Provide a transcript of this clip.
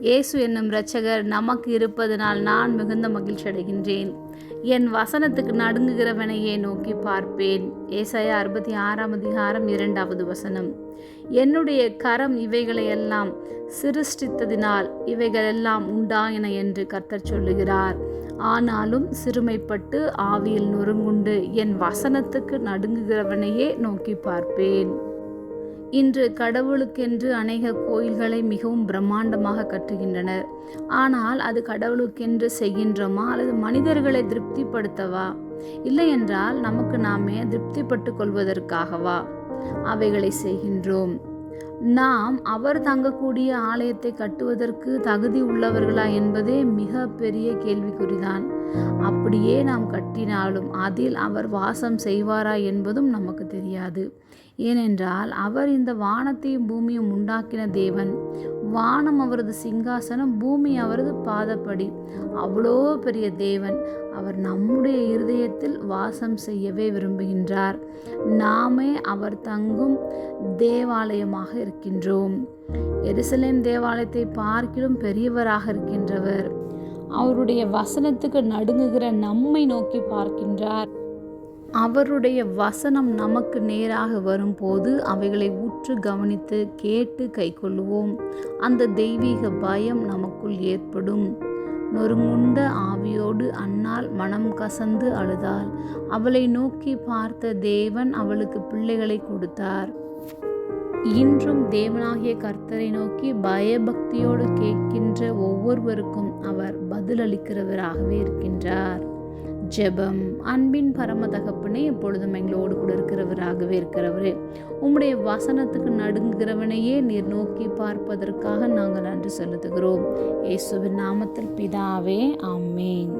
இயேசு என்னும் இரட்சகர் நமக்கு இருப்பதனால் நான் மிகுந்த மகிழ்ச்சி அடைகின்றேன். என் வசனத்துக்கு நடுங்குகிறவனையே நோக்கி பார்ப்பேன். ஏசாயா 66:2 என்னுடைய கரம் இவைகளையெல்லாம் சிருஷ்டித்ததினால் இவைகளெல்லாம் உண்டாயின என்று கர்த்தர் சொல்லுகிறார். ஆனாலும் சிறுமைப்பட்டு ஆவியில் நொறுங்குண்டு என் வசனத்துக்கு நடுங்குகிறவனையே நோக்கி பார்ப்பேன். இன்று கடவுளுக்கென்று அநேக கோயில்களை மிகவும் பிரம்மாண்டமாக கட்டுகின்றனர். ஆனால் அது கடவுளுக்கென்று செய்கின்றோமா அல்லது மனிதர்களை திருப்திப்படுத்தவா, இல்லை என்றால் நமக்கு நாமே திருப்திப்பட்டு கொள்வதற்காகவா அவைகளை செய்கின்றோம்? நாம் அவர் தங்கக்கூடிய ஆலயத்தை கட்டுவதற்கு தகுதி உள்ளவர்களா என்பதே மிக பெரிய கேள்விக்குறிதான். அப்படியே நாம் கட்டினாலும் அதில் அவர் வாசம் செய்வாரா என்பதும் நமக்கு தெரியாது. ஏனென்றால் அவர் இந்த வானத்தையும் பூமியும் உண்டாக்கின தேவன். வானம் அவரது சிங்காசனம், பூமி அவரது பாதப்படி. அவ்வளோ பெரிய தேவன். அவர் நம்முடைய இருதயத்தில் வாசம் செய்யவே விரும்புகின்றார். நாமே அவர் தங்கும் தேவாலயமாக இருக்கின்றோம். எருசலேம் தேவாலயத்தை பார்க்கிலும் பெரியவராக இருக்கின்றவர். அவருடைய வசனத்துக்கு நடுங்குகிற நம்மை நோக்கி பார்க்கின்றார். அவருடைய வசனம் நமக்கு நேராக வரும்போது அவைகளை உற்று கவனித்து கேட்டு கைக்கொள்ளுவோம். அந்த தெய்வீக பயம் நமக்குள் ஏற்படும். நொறுங்குண்ட ஆவியோடு அன்னாள் மனம் கசந்து அழுதாள். அவளை நோக்கி பார்த்த தேவன் அவளுக்கு பிள்ளைகளை கொடுத்தார். இன்றும் தேவனாகிய கர்த்தரை நோக்கி பயபக்தியோடு கேட்கின்ற ஒவ்வொருவருக்கும் அவர் பதிலளிக்கிறவராகவே இருக்கின்றார். ஜெபம். அன்பின் பரம தகப்பனே, எப்பொழுதும் எங்களோடு கூட இருக்கிறவராகவே இருக்கிறவரே, உம்முடைய வசனத்துக்கு நடுங்குகிறவனையே நீர் நோக்கி பார்ப்பதற்காக நாங்கள் நன்றி செலுத்துகிறோம். இயேசுவின் நாமத்தில் பிதாவே, ஆமென்.